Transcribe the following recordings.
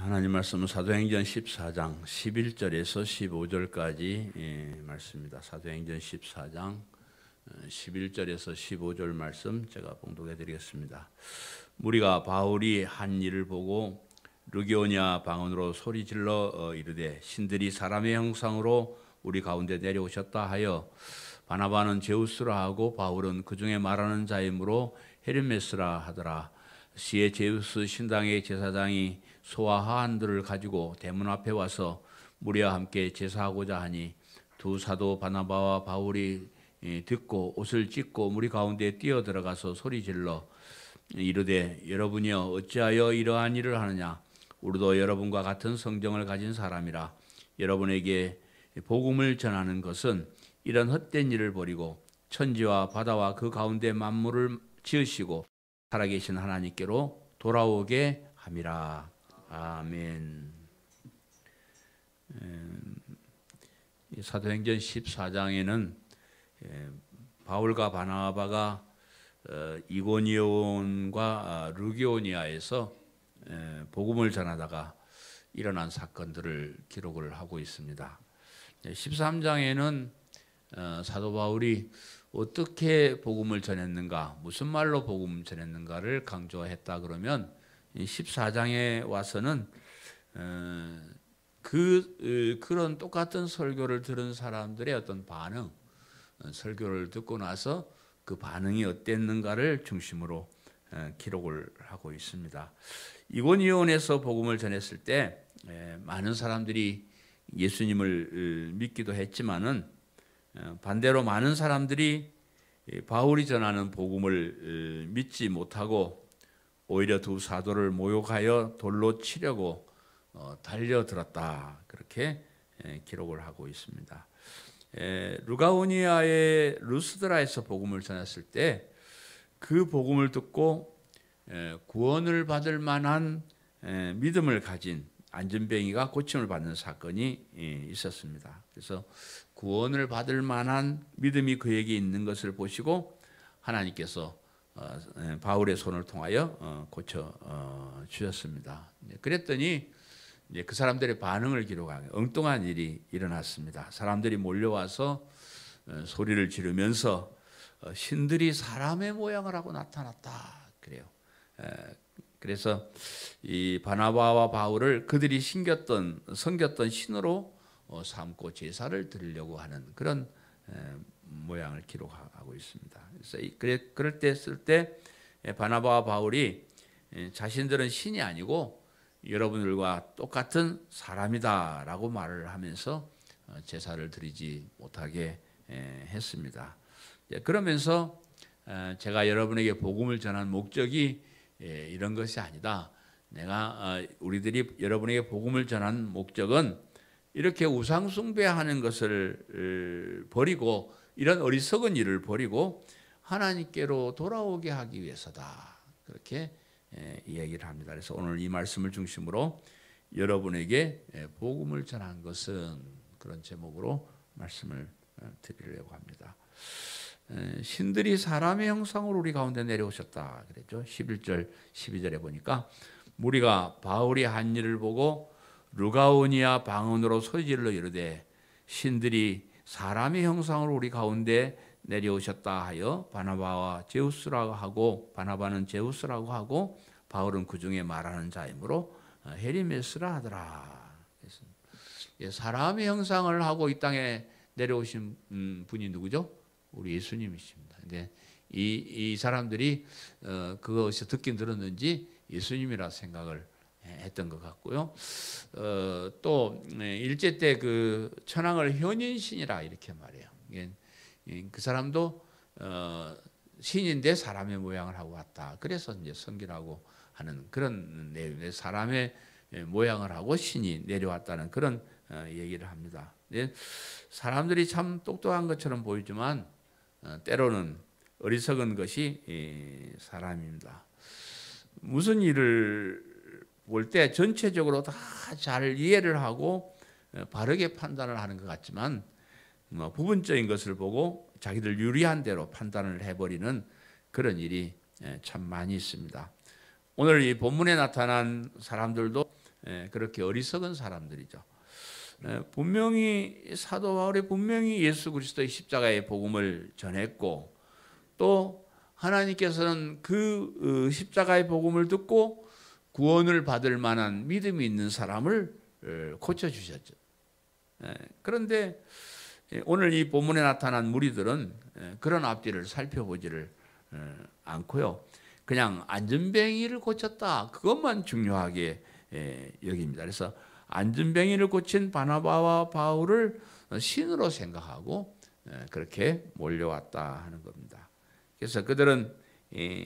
하나님 말씀은 사도행전 14장 11절에서 15절까지 말씀입니다. 사도행전 14장 11절에서 15절 말씀 제가 봉독해 드리겠습니다. 무리가 바울이 한 일을 보고 르기오냐 방언으로 소리질러 이르되 신들이 사람의 형상으로 우리 가운데 내려오셨다 하여 바나바는 제우스라 하고 바울은 그 중에 말하는 자이므로 헤르메스라 하더라. 시에 제우스 신당의 제사장이 소와 하한들을 가지고 대문 앞에 와서 무리와 함께 제사하고자 하니 두 사도 바나바와 바울이 듣고 옷을 찢고 무리 가운데 뛰어 들어가서 소리질러 이르되 여러분이여 어찌하여 이러한 일을 하느냐. 우리도 여러분과 같은 성정을 가진 사람이라. 여러분에게 복음을 전하는 것은 이런 헛된 일을 버리고 천지와 바다와 그 가운데 만물을 지으시고 살아계신 하나님께로 돌아오게 함이라. 아멘. 사도행전 14장에는 바울과 바나바가 이고니온과 르기오니아에서 복음을 전하다가 일어난 사건들을 기록을 하고 있습니다. 13장에는 사도 바울이 어떻게 복음을 전했는가, 무슨 말로 복음을 전했는가를 강조했다 그러면 14장에 와서는 그런 똑같은 설교를 들은 사람들의 어떤 반응, 설교를 듣고 나서 그 반응이 어땠는가를 중심으로 기록을 하고 있습니다. 이고니온에서 복음을 전했을 때 많은 사람들이 예수님을 믿기도 했지만은 반대로 많은 사람들이 바울이 전하는 복음을 믿지 못하고 오히려 두 사도를 모욕하여 돌로 치려고 달려들었다. 그렇게 기록을 하고 있습니다. 루가오니아의 루스드라에서 복음을 전했을 때 그 복음을 듣고 구원을 받을 만한 믿음을 가진 안전뱅이가 고침을 받는 사건이 있었습니다. 그래서 구원을 받을 만한 믿음이 그에게 있는 것을 보시고 하나님께서 바울의 손을 통하여 고쳐 주셨습니다. 그랬더니 그 사람들의 반응을 기록하는 엉뚱한 일이 일어났습니다. 사람들이 몰려와서 소리를 지르면서 신들이 사람의 모양을 하고 나타났다 그래요. 그래서 이 바나바와 바울을 그들이 섬겼던 신으로 삼고 제사를 드리려고 하는 그런 모양을 기록하고 있습니다. 그래서 그럴 때 쓸 때 바나바와 바울이 자신들은 신이 아니고 여러분들과 똑같은 사람이다라고 말을 하면서 제사를 드리지 못하게 했습니다. 그러면서 제가 여러분에게 복음을 전한 목적이 이런 것이 아니다. 우리들이 여러분에게 복음을 전한 목적은 이렇게 우상 숭배하는 것을 버리고 이런 어리석은 일을 버리고 하나님께로 돌아오게 하기 위해서다. 그렇게 이야기를 합니다. 그래서 오늘 이 말씀을 중심으로 여러분에게 복음을 전한 것은 그런 제목으로 말씀을 드리려고 합니다. 신들이 사람의 형상으로 우리 가운데 내려오셨다 그랬죠. 11절 12절에 보니까 무리가 바울이 한 일을 보고 루가오니아 방언으로 소리질러 이르되 신들이 사람의 형상으로 우리 가운데 내려오셨다 하여 바나바는 제우스라고 하고 바울은 그 중에 말하는 자이므로 헤르메스라 하더라. 사람의 형상을 하고 이 땅에 내려오신 분이 누구죠? 우리 예수님이십니다. 근데 이 사람들이 그것을 듣긴 들었는지 예수님이라 생각을 했던 것 같고요. 또 일제 때 그 천황을 현인신이라 이렇게 말해요. 그 사람도 신인데 사람의 모양을 하고 왔다. 그래서 이제 섬기라고 하는 그런 내용의 사람의 모양을 하고 신이 내려왔다는 그런 얘기를 합니다. 사람들이 참 똑똑한 것처럼 보이지만 때로는 어리석은 것이 사람입니다. 무슨 일을 볼 때 전체적으로 다 잘 이해를 하고 바르게 판단을 하는 것 같지만 부분적인 것을 보고 자기들 유리한 대로 판단을 해버리는 그런 일이 참 많이 있습니다. 오늘 이 본문에 나타난 사람들도 그렇게 어리석은 사람들이죠. 분명히 사도 바울이 분명히 예수 그리스도의 십자가의 복음을 전했고, 또 하나님께서는 그 십자가의 복음을 듣고 구원을 받을 만한 믿음이 있는 사람을 고쳐주셨죠. 그런데 오늘 이 본문에 나타난 무리들은 그런 앞뒤를 살펴보지를 않고요. 그냥 안전뱅이를 고쳤다, 그것만 중요하게 여깁니다. 그래서 안전뱅이를 고친 바나바와 바울을 신으로 생각하고 그렇게 몰려왔다 하는 겁니다. 그래서 그들은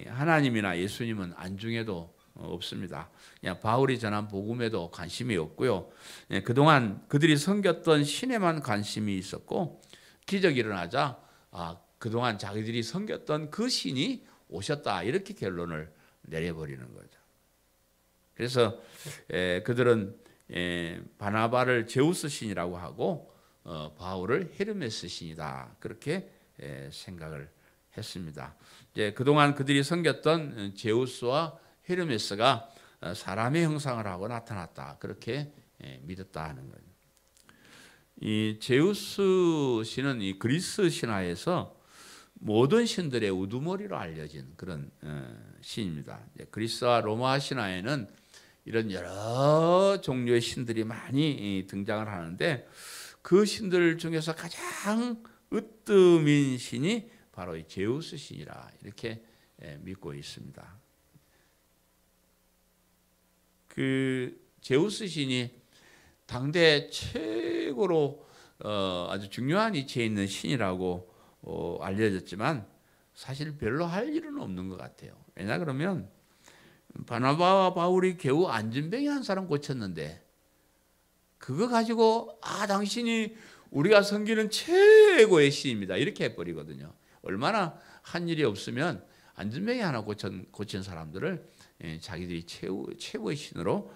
하나님이나 예수님은 안중에도 없습니다. 그냥 바울이 전한 복음에도 관심이 없고요. 그동안 그들이 섬겼던 신에만 관심이 있었고, 기적이 일어나자 그동안 자기들이 섬겼던 그 신이 오셨다, 이렇게 결론을 내려버리는 거죠. 그래서 그들은 바나바를 제우스 신이라고 하고 바울을 헤르메스 신이다, 그렇게 생각을 했습니다. 이제 그동안 그들이 섬겼던 제우스와 헤르메스가 사람의 형상을 하고 나타났다, 그렇게 믿었다 하는 거예요. 이 제우스 신은 이 그리스 신화에서 모든 신들의 우두머리로 알려진 그런 신입니다. 그리스와 로마 신화에는 이런 여러 종류의 신들이 많이 등장을 하는데, 그 신들 중에서 가장 으뜸인 신이 바로 이 제우스 신이라, 이렇게 믿고 있습니다. 그 제우스 신이 당대 최고로 아주 중요한 위치에 있는 신이라고 알려졌지만, 사실 별로 할 일은 없는 것 같아요. 왜냐 그러면 바나바와 바울이 겨우 안전뱅이 한 사람 고쳤는데, 그거 가지고 당신이 우리가 섬기는 최고의 신입니다, 이렇게 해버리거든요. 얼마나 한 일이 없으면 안전뱅이 하나 고친 사람들을 자기들이 최고의 신으로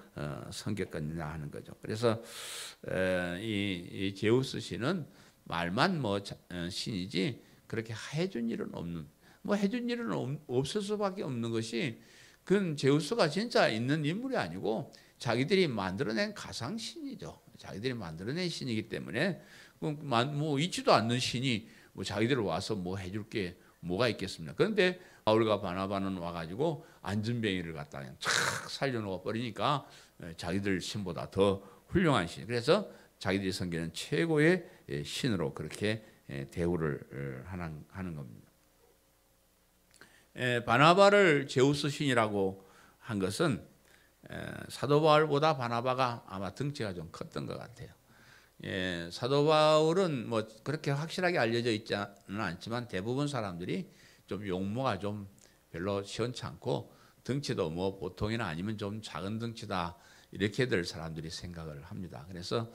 섬겼겠느냐 하는 거죠. 그래서 이 제우스 신은 말만 신이지 그렇게 해준 일은 없는, 해준 일은 없을 수밖에 없는 것이, 그건 제우스가 진짜 있는 인물이 아니고 자기들이 만들어낸 가상신이죠. 자기들이 만들어낸 신이기 때문에 있지도 않는 신이 자기들 와서 해줄 게 뭐가 있겠습니까? 그런데 바울과 바나바는 와가지고 안전뱅이를 갖다 그냥 촥 살려놓아 버리니까 자기들 신보다 더 훌륭한 신, 그래서 자기들이 섬기는 최고의 신으로 그렇게 대우를 하는 겁니다. 바나바를 제우스 신이라고 한 것은 사도 바울보다 바나바가 아마 덩치가 좀 컸던 것 같아요. 사도 바울은 그렇게 확실하게 알려져 있지는 않지만 대부분 사람들이 좀 용모가 좀 별로 시원찮고, 덩치도 보통이나 아니면 좀 작은 덩치다, 이렇게들 사람들이 생각을 합니다. 그래서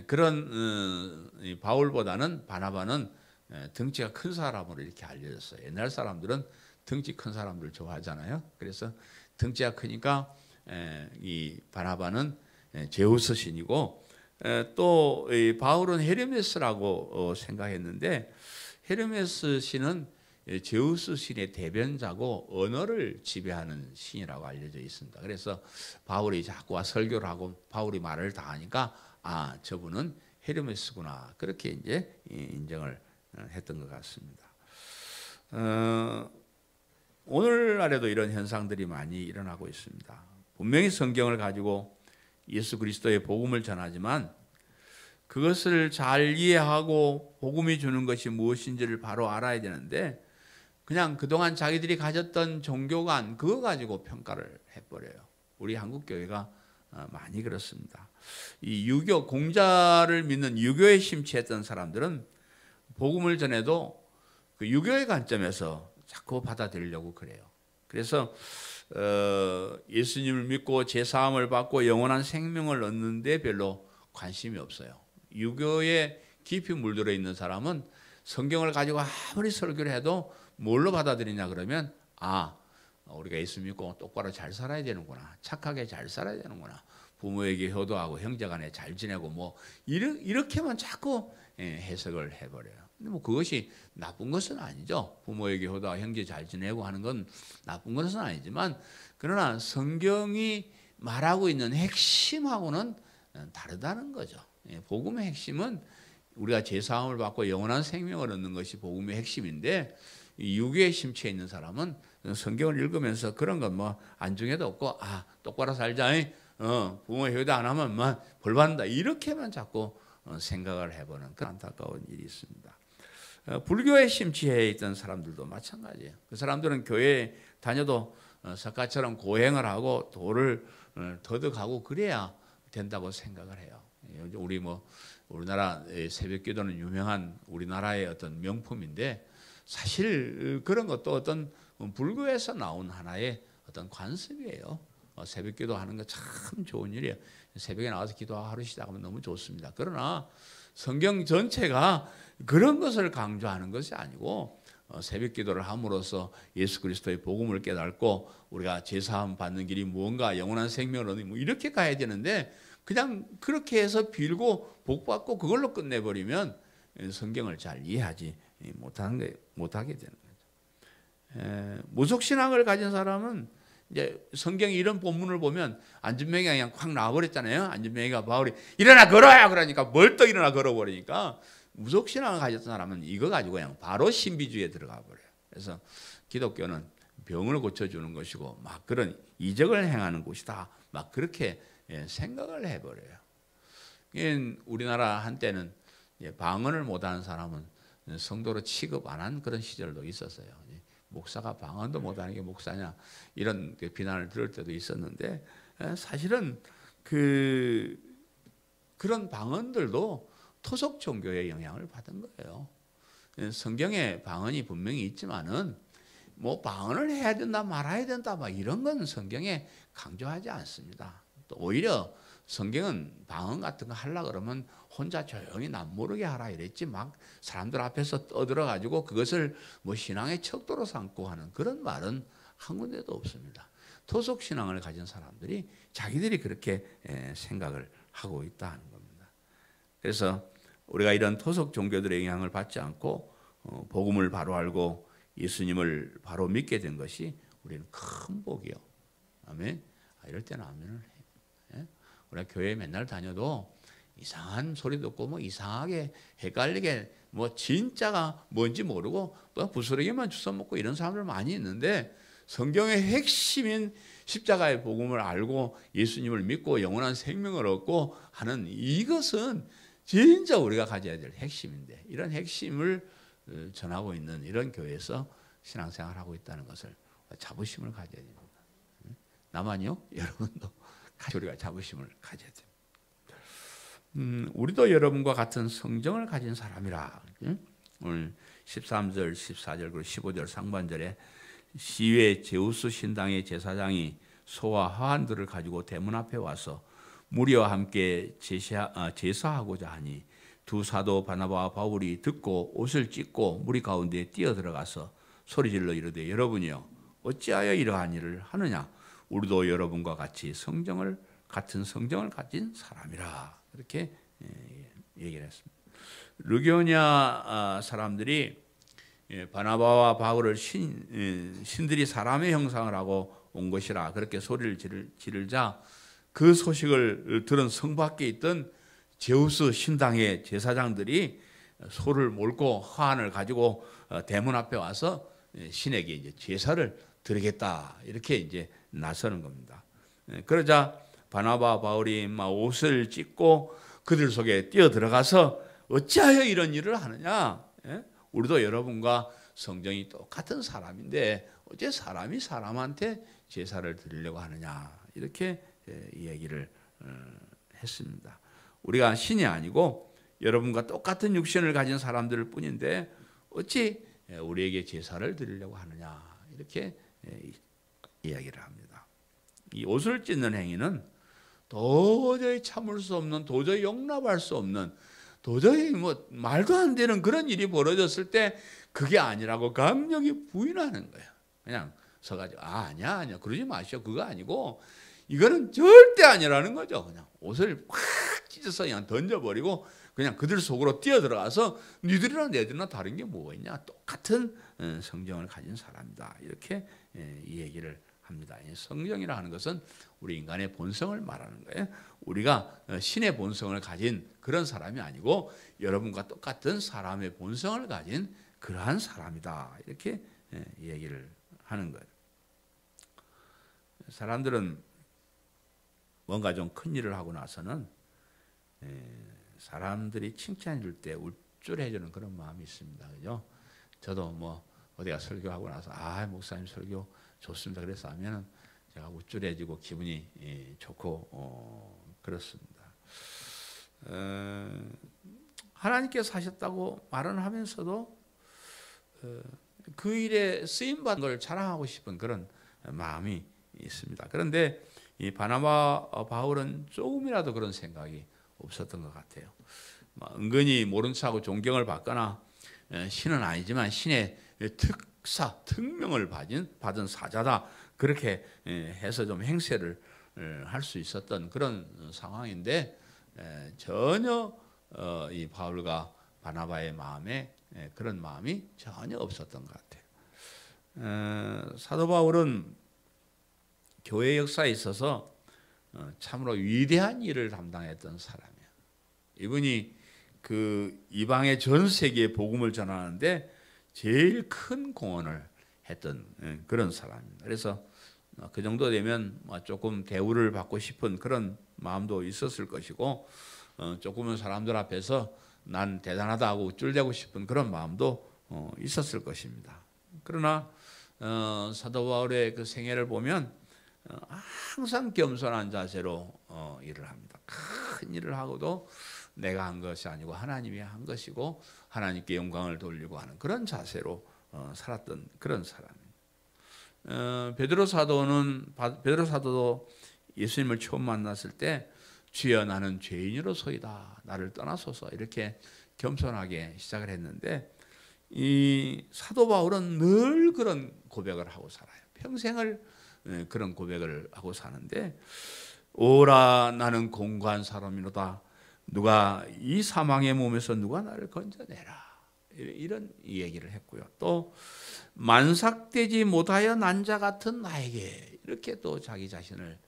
그런 바울보다는 바나바는 덩치가 큰 사람으로 이렇게 알려졌어요. 옛날 사람들은 덩치 큰 사람들 좋아하잖아요. 그래서 덩치가 크니까 이 바나바는 제우스 신이고, 또 바울은 헤르메스라고 생각했는데, 헤르메스 신은 제우스 신의 대변자고 언어를 지배하는 신이라고 알려져 있습니다. 그래서 바울이 자꾸 설교를 하고 바울이 말을 다 하니까 저분은 헤르메스구나, 그렇게 이제 인정을 했던 것 같습니다. 오늘날에도 이런 현상들이 많이 일어나고 있습니다. 분명히 성경을 가지고 예수 그리스도의 복음을 전하지만 그것을 잘 이해하고 복음이 주는 것이 무엇인지를 바로 알아야 되는데, 그냥 그동안 자기들이 가졌던 종교관 그거 가지고 평가를 해버려요. 우리 한국교회가 많이 그렇습니다. 이 유교, 공자를 믿는 유교에 심취했던 사람들은 복음을 전해도 그 유교의 관점에서 자꾸 받아들이려고 그래요. 그래서 예수님을 믿고 제사함을 받고 영원한 생명을 얻는데 별로 관심이 없어요. 유교에 깊이 물들어 있는 사람은 성경을 가지고 아무리 설교를 해도 뭘로 받아들이냐 그러면 우리가 예수 믿고 똑바로 잘 살아야 되는구나, 착하게 잘 살아야 되는구나, 부모에게 효도하고 형제간에 잘 지내고 이렇게만 자꾸 해석을 해버려요. 근데 그것이 나쁜 것은 아니죠. 부모에게 효도하고 형제 잘 지내고 하는 건 나쁜 것은 아니지만, 그러나 성경이 말하고 있는 핵심하고는 다르다는 거죠. 복음의 핵심은 우리가 죄사함을 받고 영원한 생명을 얻는 것이 복음의 핵심인데, 유교에 심취해 있는 사람은 성경을 읽으면서 그런 건 뭐 안중에도 없고, 똑바로 살자, 부모 효도 안 하면 벌 받는다, 이렇게만 자꾸 생각을 해보는 그런 안타까운 일이 있습니다. 불교에 심취해 있던 사람들도 마찬가지예요. 그 사람들은 교회에 다녀도 석가처럼 고행을 하고 도를 터득하고 그래야 된다고 생각을 해요. 우리나라 새벽기도는 유명한 우리나라의 어떤 명품인데, 사실 그런 것도 어떤 불교에서 나온 하나의 어떤 관습이에요. 새벽기도 하는 거 참 좋은 일이에요. 새벽에 나와서 기도하고 하루 시작하면 너무 좋습니다. 그러나 성경 전체가 그런 것을 강조하는 것이 아니고, 새벽기도를 함으로써 예수 그리스도의 복음을 깨닫고 우리가 제사함 받는 길이 무언가, 영원한 생명을 얻는 이렇게 가야 되는데, 그냥 그렇게 해서 빌고 복 받고 그걸로 끝내버리면 성경을 잘 이해하지 못하게 되는 거죠. 무속신앙을 가진 사람은 이제 성경에 이런 본문을 보면 안진뱅이가 그냥 확 나와버렸잖아요. 안진뱅이가 바울이 일어나 걸어야 그러니까 멀떡 일어나 걸어버리니까, 무속신앙을 가졌던 사람은 이거 가지고 그냥 바로 신비주의에 들어가 버려요. 그래서 기독교는 병을 고쳐주는 것이고 막 그런 이적을 행하는 곳이다, 막 그렇게 생각을 해버려요. 우리나라 한때는 방언을 못하는 사람은 성도로 취급 안 한 그런 시절도 있었어요. 목사가 방언도 못하는 게 목사냐, 이런 비난을 들을 때도 있었는데, 사실은 그런 방언들도 토속 종교의 영향을 받은 거예요. 성경에 방언이 분명히 있지만은 뭐 방언을 해야 된다 말아야 된다 막 이런 건 성경에 강조하지 않습니다. 또 오히려 성경은 방언 같은 거 하려고 그러면 혼자 조용히 남 모르게 하라 이랬지, 막 사람들 앞에서 떠들어 가지고 그것을 뭐 신앙의 척도로 삼고 하는 그런 말은 한 군데도 없습니다. 토속 신앙을 가진 사람들이 자기들이 그렇게 생각을 하고 있다는 겁니다. 그래서 우리가 이런 토속 종교들의 영향을 받지 않고 복음을 바로 알고 예수님을 바로 믿게 된 것이 우리는 큰 복이요. 아멘. 이럴 때는 아멘을 해요. 우리가 교회에 맨날 다녀도 이상한 소리 듣고 뭐 이상하게 헷갈리게 뭐 진짜가 뭔지 모르고 또 부스러기만 주워 먹고 이런 사람들 많이 있는데, 성경의 핵심인 십자가의 복음을 알고 예수님을 믿고 영원한 생명을 얻고 하는 이것은 진짜 우리가 가져야 될 핵심인데, 이런 핵심을 전하고 있는 이런 교회에서 신앙생활하고 있다는 것을 자부심을 가져야 됩니다. 나만요? 여러분도 우리가 자부심을 가져야 됩니다. 우리도 여러분과 같은 성정을 가진 사람이라. 오늘 13절, 14절, 그리고 15절 상반절에 시외 제우스 신당의 제사장이 소와 화환들을 가지고 대문 앞에 와서 무리와 함께 제사하고자 하니, 두 사도 바나바와 바울이 듣고 옷을 찢고 무리 가운데 뛰어들어가서 소리질러 이르되, 여러분이여 어찌하여 이러한 일을 하느냐? 우리도 여러분과 같이 같은 성정을 가진 사람이라. 이렇게 얘기를 했습니다. 르교냐 사람들이 바나바와 바울을 신들이 사람의 형상을 하고 온 것이라 그렇게 소리를 지르자, 그 소식을 들은 성 밖에 있던 제우스 신당의 제사장들이 소를 몰고 화환을 가지고 대문 앞에 와서 신에게 이제 제사를 드리겠다, 이렇게 이제 나서는 겁니다. 그러자 바나바 바울이 막 옷을 찢고 그들 속에 뛰어 들어가서 어찌하여 이런 일을 하느냐? 우리도 여러분과 성정이 똑같은 사람인데 어째 사람이 사람한테 제사를 드리려고 하느냐? 이렇게 이야기를 했습니다. 우리가 신이 아니고 여러분과 똑같은 육신을 가진 사람들 뿐인데 어찌 우리에게 제사를 드리려고 하느냐? 이렇게 이야기를 합니다. 이 옷을 찢는 행위는 도저히 참을 수 없는, 도저히 용납할 수 없는, 도저히 뭐 말도 안 되는 그런 일이 벌어졌을 때 그게 아니라고 강력히 부인하는 거예요. 그냥 서가지고 아니야 그러지 마시오, 그거 아니고 이거는 절대 아니라는 거죠. 그냥 옷을 확 찢어서 그냥 던져버리고 그냥 그들 속으로 뛰어들어가서 니들이나 내들이나 다른 게 뭐가 있냐, 똑같은 성정을 가진 사람이다, 이렇게 이 얘기를 합니다. 성정이라 하는 것은 우리 인간의 본성을 말하는 거예요. 우리가 신의 본성을 가진 그런 사람이 아니고 여러분과 똑같은 사람의 본성을 가진 그러한 사람이다. 이렇게 얘기를 하는 거예요. 사람들은 뭔가 좀 큰 일을 하고 나서는 사람들이 칭찬해 줄 때 우쭐해 주는 그런 마음이 있습니다. 그죠? 저도 뭐 어디가 설교하고 나서 목사님 설교 좋습니다. 그래서 하면은 제가 우쭐해지고 기분이 좋고 그렇습니다. 하나님께서 하셨다고 말은 하면서도 그 일에 쓰임 받은 걸 자랑하고 싶은 그런 마음이 있습니다. 그런데 이 바나바 바울은 조금이라도 그런 생각이 없었던 것 같아요. 은근히 모른 척하고 존경을 받거나 신은 아니지만 신의 특명을 받은 사자다 그렇게 해서 좀 행세를 할 수 있었던 그런 상황인데 전혀 이 바울과 바나바의 마음에 그런 마음이 전혀 없었던 것 같아요. 사도 바울은 교회 역사에 있어서 참으로 위대한 일을 담당했던 사람이에요. 이분이 그 이방의 전 세계에 복음을 전하는데 제일 큰 공헌을 했던 그런 사람입니다. 그래서 그 정도 되면 조금 대우를 받고 싶은 그런 마음도 있었을 것이고 조금은 사람들 앞에서 난 대단하다 하고 우쭐대고 싶은 그런 마음도 있었을 것입니다. 그러나 사도 바울의 그 생애를 보면 항상 겸손한 자세로 일을 합니다. 큰 일을 하고도 내가 한 것이 아니고 하나님이 한 것이고 하나님께 영광을 돌리고 하는 그런 자세로 살았던 그런 사람입니다. 베드로 사도도 예수님을 처음 만났을 때 주여 나는 죄인으로소이다 나를 떠나소서 이렇게 겸손하게 시작을 했는데 이 사도 바울은 늘 그런 고백을 하고 살아요. 평생을 그런 고백을 하고 사는데 오라 나는 공고한 사람이로다 누가 이 사망의 몸에서 누가 나를 건져내라 이런 얘기를 했고요. 또 만삭되지 못하여 난 자 같은 나에게 이렇게 또 자기 자신을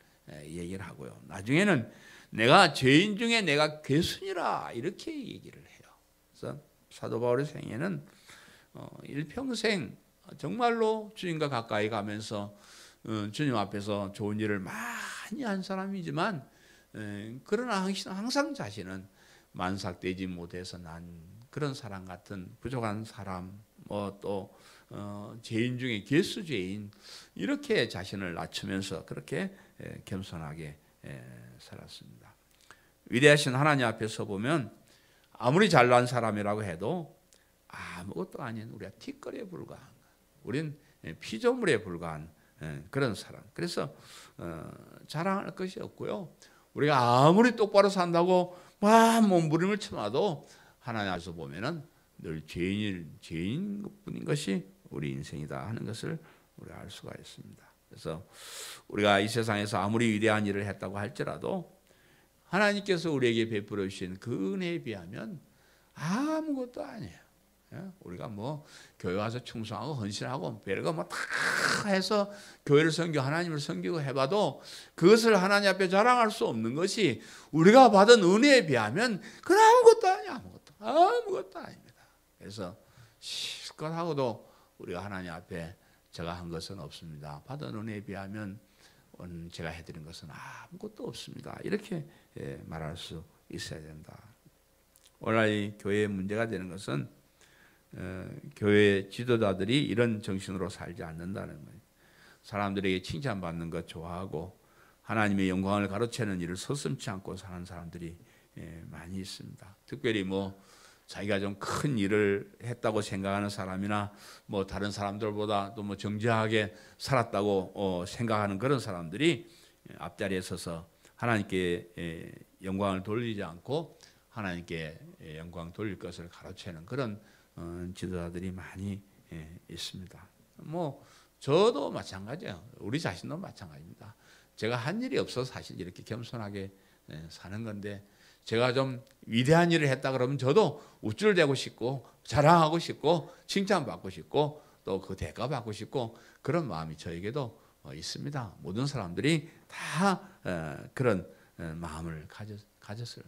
얘기를 하고요. 나중에는 내가 죄인 중에 내가 괴순이라 이렇게 얘기를 해요. 그래서 사도 바울의 생애는 일평생 정말로 주님과 가까이 가면서 주님 앞에서 좋은 일을 많이 한 사람이지만 그러나 항상 자신은 만삭되지 못해서 난 그런 사람 같은 부족한 사람 또 죄인 중에 괴수 죄인 이렇게 자신을 낮추면서 그렇게 겸손하게 살았습니다. 위대하신 하나님 앞에서 보면 아무리 잘난 사람이라고 해도 아무것도 아닌 우리가 티끌에 불과한 우린 피조물에 불과한 그런 사람. 그래서 자랑할 것이 없고요. 우리가 아무리 똑바로 산다고 몸부림을 쳐놔도 하나님 앞에서 보면은 늘 죄인뿐인 것이 우리 인생이다 하는 것을 우리가 알 수가 있습니다. 그래서 우리가 이 세상에서 아무리 위대한 일을 했다고 할지라도 하나님께서 우리에게 베풀어 주신 그 은혜에 비하면 아무것도 아니에요. 우리가 뭐 교회 와서 충성하고 헌신하고 별거 뭐 다 해서 교회를 섬기고 하나님을 섬기고 해봐도 그것을 하나님 앞에 자랑할 수 없는 것이 우리가 받은 은혜에 비하면 그건 아무것도 아니야. 아무것도 아닙니다. 그래서 실컷 하고도 우리가 하나님 앞에 제가 한 것은 없습니다. 받은 은혜에 비하면 제가 해드린 것은 아무것도 없습니다. 이렇게 말할 수 있어야 된다. 오늘날 교회의 문제가 되는 것은 교회 지도자들이 이런 정신으로 살지 않는다는 거예요. 사람들에게 칭찬받는 것 좋아하고 하나님의 영광을 가로채는 일을 서슴지 않고 사는 사람들이 많이 있습니다. 특별히 뭐 자기가 좀 큰 일을 했다고 생각하는 사람이나 뭐 다른 사람들보다 또 뭐 정직하게 살았다고 생각하는 그런 사람들이 앞자리에 서서 하나님께 영광을 돌리지 않고 하나님께 영광 돌릴 것을 가로채는 그런 지도자들이 많이 있습니다. 뭐 저도 마찬가지예요. 우리 자신도 마찬가지입니다. 제가 한 일이 없어서 사실 이렇게 겸손하게 사는 건데 제가 좀 위대한 일을 했다 그러면 저도 우쭐대고 싶고 자랑하고 싶고 칭찬받고 싶고 또 그 대가 받고 싶고 그런 마음이 저에게도 있습니다. 모든 사람들이 다 그런 마음을 가졌어요.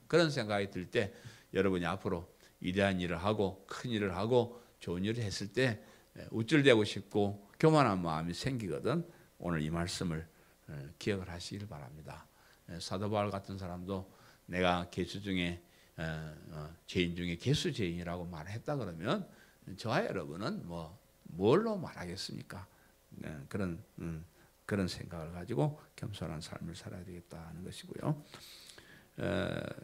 그런 생각이 들 때 여러분이 앞으로 위대한 일을 하고 큰 일을 하고 좋은 일을 했을 때 우쭐대고 싶고 교만한 마음이 생기거든. 오늘 이 말씀을 기억을 하시길 바랍니다. 사도 바울 같은 사람도 내가 개수 중에 죄인 중에 개수 죄인이라고 말했다 그러면 저와 여러분은 뭘로 말하겠습니까? 그런 생각을 가지고 겸손한 삶을 살아야 되겠다는 것이고요.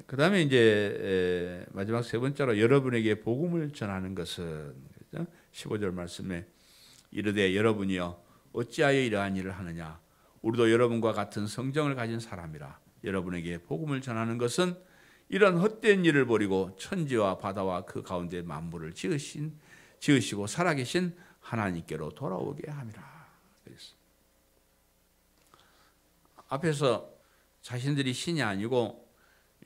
그 다음에 이제 마지막 세 번째로 여러분에게 복음을 전하는 것은 15절 말씀에 이르되 여러분이여 어찌하여 이러한 일을 하느냐 우리도 여러분과 같은 성정을 가진 사람이라 여러분에게 복음을 전하는 것은 이런 헛된 일을 버리고 천지와 바다와 그 가운데 만물을 지으시고 살아계신 하나님께로 돌아오게 함이라. 앞에서 자신들이 신이 아니고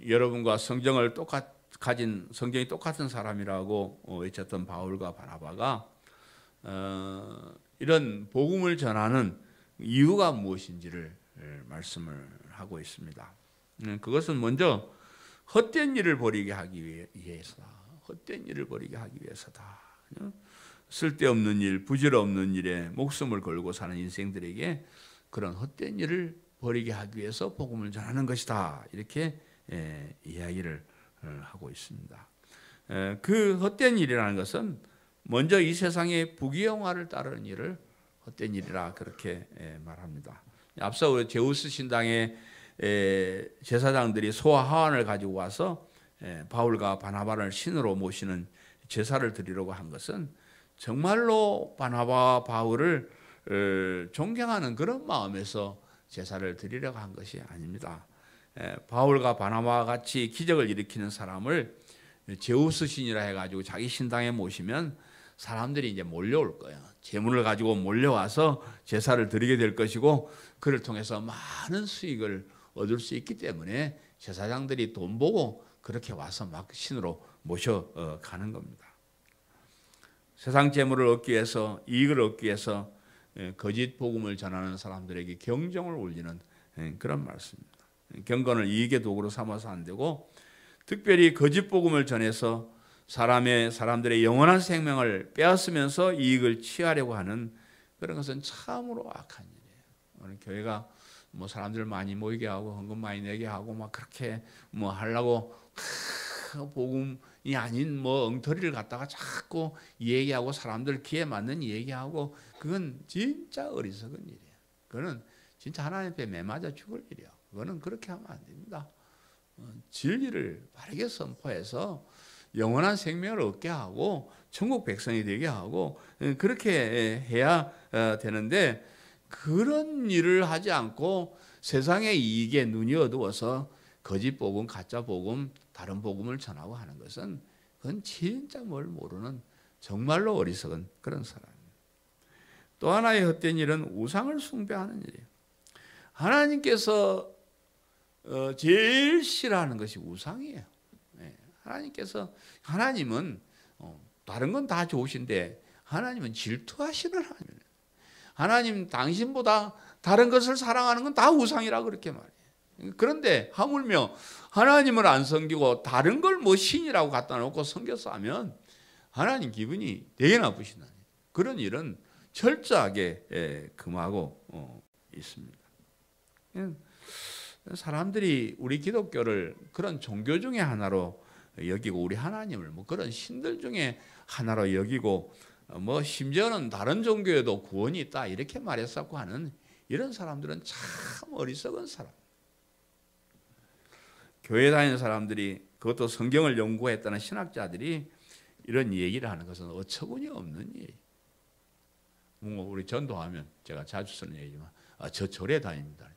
여러분과 성경이 똑같은 사람이라고 외쳤던 바울과 바나바가 이런 복음을 전하는 이유가 무엇인지를 말씀을 하고 있습니다. 그것은 먼저 헛된 일을 버리게 하기 위해서다. 헛된 일을 버리게 하기 위해서다. 쓸데없는 일, 부질없는 일에 목숨을 걸고 사는 인생들에게 그런 헛된 일을 버리게 하기 위해서 복음을 전하는 것이다. 이렇게 이야기를 하고 있습니다. 그 헛된 일이라는 것은 먼저 이 세상의 부귀영화를 따르는 일을 헛된 일이라 그렇게 말합니다. 앞서 제우스 신당의 제사장들이 소와 하완을 가지고 와서 바울과 바나바를 신으로 모시는 제사를 드리려고 한 것은 정말로 바나바와 바울을 존경하는 그런 마음에서 제사를 드리려고 한 것이 아닙니다. 바울과 바나바와 같이 기적을 일으키는 사람을 제우스 신이라 해가지고 자기 신당에 모시면 사람들이 이제 몰려올 거예요. 재물을 가지고 몰려와서 제사를 드리게 될 것이고 그를 통해서 많은 수익을 얻을 수 있기 때문에 제사장들이 돈 보고 그렇게 와서 막 신으로 모셔가는 겁니다. 세상 재물을 얻기 위해서 이익을 얻기 위해서 거짓 복음을 전하는 사람들에게 경종을 울리는 그런 말씀입니다. 경건을 이익의 도구로 삼아서 안 되고 특별히 거짓 복음을 전해서 사람들의 영원한 생명을 빼앗으면서 이익을 취하려고 하는 그런 것은 참으로 악한 일이에요. 오늘 교회가 사람들 많이 모이게 하고 헌금 많이 내게 하고 막 그렇게 하려고 복음이 아닌 엉터리를 갖다가 자꾸 얘기하고 사람들 귀에 맞는 얘기하고 그건 진짜 어리석은 일이에요. 그거는 진짜 하나님 앞에 매맞아 죽을 일이에요. 그거는 그렇게 하면 안 됩니다. 진리를 바르게 선포해서 영원한 생명을 얻게 하고 천국 백성이 되게 하고 그렇게 해야 되는데 그런 일을 하지 않고 세상의 이익에 눈이 어두워서 거짓 복음, 가짜 복음, 다른 복음을 전하고 하는 것은 그건 진짜 뭘 모르는 정말로 어리석은 그런 사람입니다. 또 하나의 헛된 일은 우상을 숭배하는 일이에요. 하나님께서 제일 싫어하는 것이 우상이에요. 하나님은 다른 건 다 좋으신데 하나님은 질투하시는 하나님이에요. 하나님 당신보다 다른 것을 사랑하는 건 다 우상이라 그렇게 말해요. 그런데 하물며 하나님을 안 섬기고 다른 걸 신이라고 갖다 놓고 섬겨서 하면 하나님 기분이 되게 나쁘시다. 그런 일은 철저하게 금하고 있습니다. 사람들이 우리 기독교를 그런 종교 중에 하나로 여기고 우리 하나님을 그런 신들 중에 하나로 여기고 심지어는 다른 종교에도 구원이 있다 이렇게 말했었고 하는 이런 사람들은 참 어리석은 사람. 교회 다니는 사람들이 그것도 성경을 연구했다는 신학자들이 이런 얘기를 하는 것은 어처구니 없는 얘기. 우리 전도하면 제가 자주 쓰는 얘기지만 저 절에 다닙니다.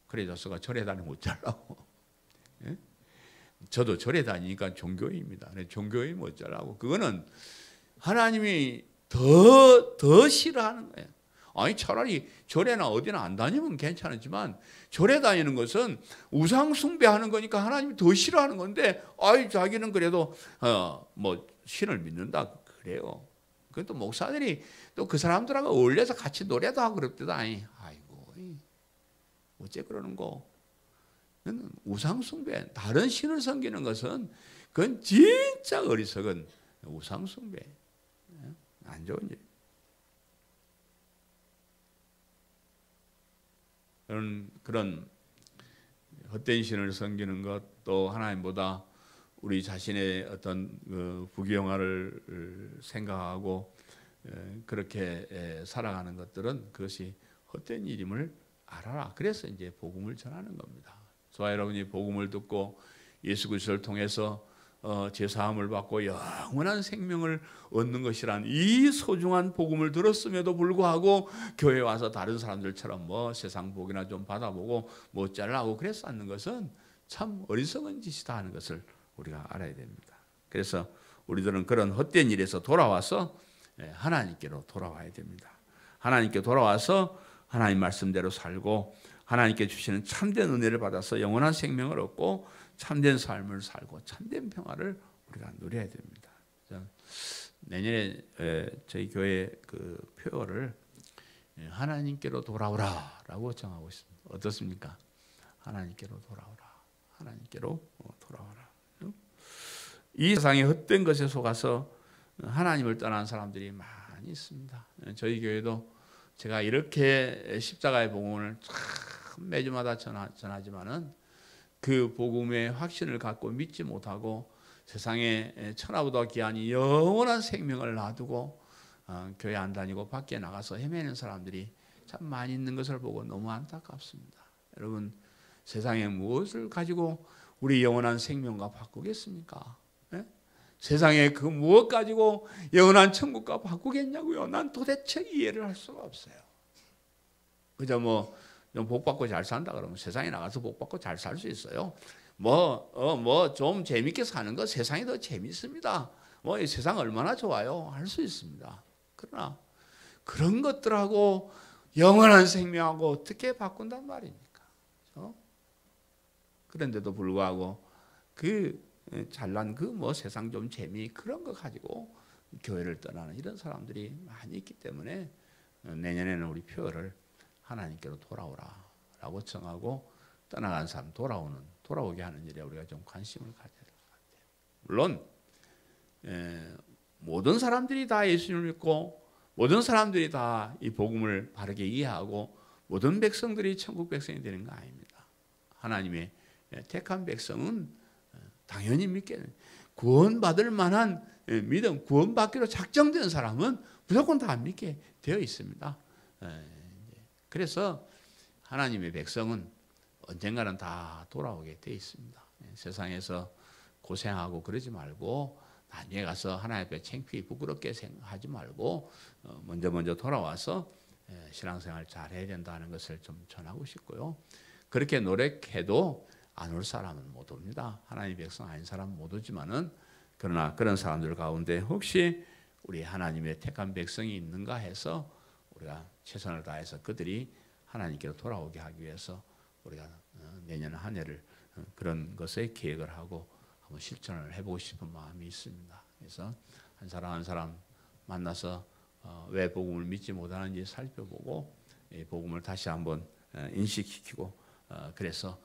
그래 저서가 절에 다니면 어쩌라고. 예? 저도 절에 다니니까 종교인입니다. 종교인 어쩌라고. 그거는 하나님이 더 싫어하는 거예요. 아니 차라리 절에나 어디나 안 다니면 괜찮았지만 절에 다니는 것은 우상 숭배하는 거니까 하나님이 더 싫어하는 건데 자기는 그래도 신을 믿는다 그래요. 그것도 목사들이 또 그 사람들하고 어울려서 같이 노래도 하고 그럽디다. 아이고, 어째 그러는 거? 우상숭배, 다른 신을 섬기는 것은 그건 진짜 어리석은 우상숭배, 안 좋은 일. 그런 헛된 신을 섬기는 것, 또 하나님보다 우리 자신의 어떤 부귀영화를 생각하고 그렇게 살아가는 것들은 그것이 헛된 일임을 알아라. 그래서 이제 복음을 전하는 겁니다. 저와 여러분이 복음을 듣고 예수 그리스도를 통해서 죄사함을 받고 영원한 생명을 얻는 것이란 이 소중한 복음을 들었음에도 불구하고 교회에 와서 다른 사람들처럼 뭐 세상 복이나 좀 받아보고 뭐 잘라고 그래서 하는 것은 참 어리석은 짓이다 하는 것을 우리가 알아야 됩니다. 그래서 우리들은 그런 헛된 일에서 돌아와서 하나님께로 돌아와야 됩니다. 하나님께 돌아와서 하나님 말씀대로 살고 하나님께 주시는 참된 은혜를 받아서 영원한 생명을 얻고 참된 삶을 살고 참된 평화를 우리가 누려야 됩니다. 내년에 저희 교회 그 표어를 하나님께로 돌아오라라고 정하고 있습니다. 어떻습니까? 하나님께로 돌아오라. 하나님께로 돌아오라. 이 세상의 헛된 것에 속아서 하나님을 떠난 사람들이 많이 있습니다. 저희 교회도 제가 이렇게 십자가의 복음을 참 매주마다 전하지만은 그 복음의 확신을 갖고 믿지 못하고 세상에 천하보다 귀한 영원한 생명을 놔두고 교회 안 다니고 밖에 나가서 헤매는 사람들이 참 많이 있는 것을 보고 너무 안타깝습니다. 여러분, 세상에 무엇을 가지고 우리 영원한 생명과 바꾸겠습니까? 네? 세상에 그 무엇 가지고 영원한 천국과 바꾸겠냐고요? 난 도대체 이해를 할 수가 없어요. 그저 뭐 좀 복 받고 잘 산다 그러면 세상에 나가서 복 받고 잘 살 수 있어요. 뭐 좀 재밌게 사는 거 세상이 더 재밌습니다. 뭐 이 세상 얼마나 좋아요? 할 수 있습니다. 그러나 그런 것들하고 영원한 생명하고 어떻게 바꾼단 말입니까? 그렇죠? 그런데도 불구하고 그 잘난 그 뭐 세상 좀 재미 그런 거 가지고 교회를 떠나는 이런 사람들이 많이 있기 때문에 내년에는 우리 표어를 하나님께로 돌아오라라고 정하고 떠나간 사람 돌아오게 하는 일에 우리가 좀 관심을 가져야 될 것 같아요. 물론 모든 사람들이 다 예수님을 믿고 모든 사람들이 다 이 복음을 바르게 이해하고 모든 백성들이 천국 백성이 되는 거 아닙니다. 하나님의 택한 백성은 당연히 믿게 구원받을 만한 믿음, 구원받기로 작정된 사람은 무조건 다 믿게 되어 있습니다. 그래서 하나님의 백성은 언젠가는 다 돌아오게 되어 있습니다. 세상에서 고생하고 그러지 말고 나중에 가서 하나님 앞에 창피히 부끄럽게 생각하지 말고 먼저 돌아와서 신앙생활 잘 해야 된다는 것을 좀 전하고 싶고요. 그렇게 노력해도 안 올 사람은 못 옵니다. 하나님의 백성 아닌 사람은 못 오지만은 그러나 그런 사람들 가운데 혹시 우리 하나님의 택한 백성이 있는가 해서 우리가 최선을 다해서 그들이 하나님께로 돌아오게 하기 위해서 우리가 내년 한 해를 그런 것에 계획을 하고 한번 실천을 해보고 싶은 마음이 있습니다. 그래서 한 사람 한 사람 만나서 왜 복음을 믿지 못하는지 살펴보고 이 복음을 다시 한번 인식시키고 그래서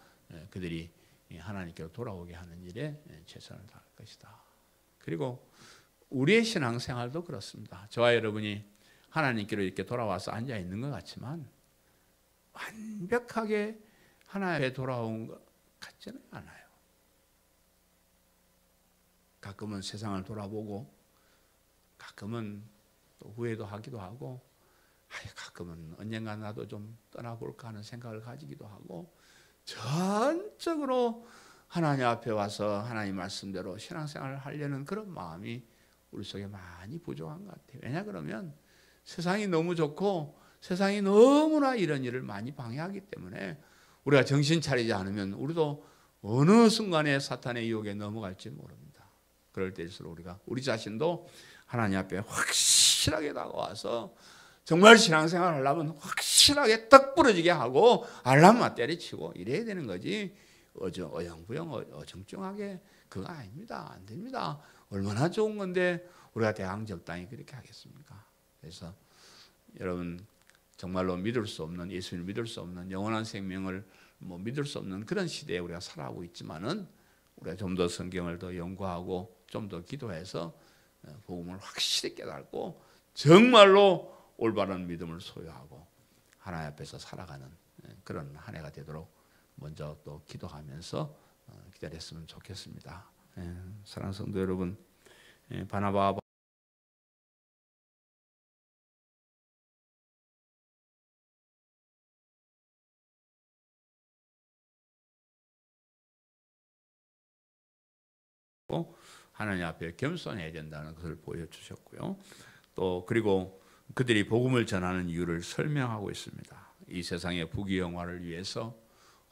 그들이 하나님께로 돌아오게 하는 일에 최선을 다할 것이다. 그리고 우리의 신앙생활도 그렇습니다. 저와 여러분이 하나님께로 이렇게 돌아와서 앉아 있는 것 같지만 완벽하게 하나님께 돌아온 것 같지는 않아요. 가끔은 세상을 돌아보고 가끔은 또 후회도 하기도 하고 가끔은 언젠가 나도 좀 떠나볼까 하는 생각을 가지기도 하고 전적으로 하나님 앞에 와서 하나님 말씀대로 신앙생활을 하려는 그런 마음이 우리 속에 많이 부족한 것 같아요. 왜냐 그러면 세상이 너무 좋고 세상이 너무나 이런 일을 많이 방해하기 때문에 우리가 정신 차리지 않으면 우리도 어느 순간에 사탄의 유혹에 넘어갈지 모릅니다. 그럴 때일수록 우리가 우리 자신도 하나님 앞에 확실하게 다가와서 정말 신앙생활 하려면 확실하게 떡 부러지게 하고 알람만 때려치고 이래야 되는 거지. 어영부영 어정쩡하게 그거 아닙니다. 안 됩니다. 얼마나 좋은 건데 우리가 대항 적당히 그렇게 하겠습니까? 그래서 여러분 정말로 믿을 수 없는, 예수님을 믿을 수 없는, 영원한 생명을 믿을 수 없는 그런 시대에 우리가 살아가고 있지만은 우리가 좀 더 성경을 더 연구하고 좀 더 기도해서 복음을 확실히 깨닫고 정말로 올바른 믿음을 소유하고 하나님 앞에서 살아가는 그런 한 해가 되도록 먼저 또 기도하면서 기다렸으면 좋겠습니다. 사랑하는 성도 여러분, 바나바와 하나님 앞에 겸손해야 된다는 것을 보여주셨고요. 또 그리고 그들이 복음을 전하는 이유를 설명하고 있습니다. 이 세상의 부귀영화를 위해서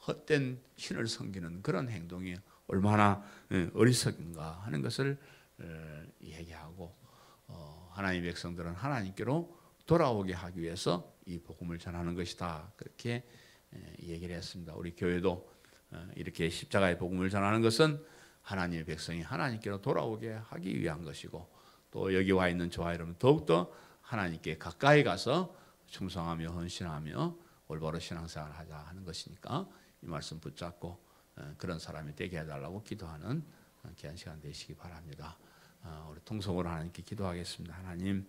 헛된 신을 섬기는 그런 행동이 얼마나 어리석은가 하는 것을 얘기하고 하나님의 백성들은 하나님께로 돌아오게 하기 위해서 이 복음을 전하는 것이다. 그렇게 얘기를 했습니다. 우리 교회도 이렇게 십자가의 복음을 전하는 것은 하나님의 백성이 하나님께로 돌아오게 하기 위한 것이고 또 여기 와 있는 저와 여러분 더욱더 하나님께 가까이 가서 충성하며 헌신하며 올바로 신앙생활을 하자 하는 것이니까 이 말씀 붙잡고 그런 사람이 되게 해달라고 기도하는 귀한 시간 되시기 바랍니다. 우리 통성으로 하나님께 기도하겠습니다. 하나님,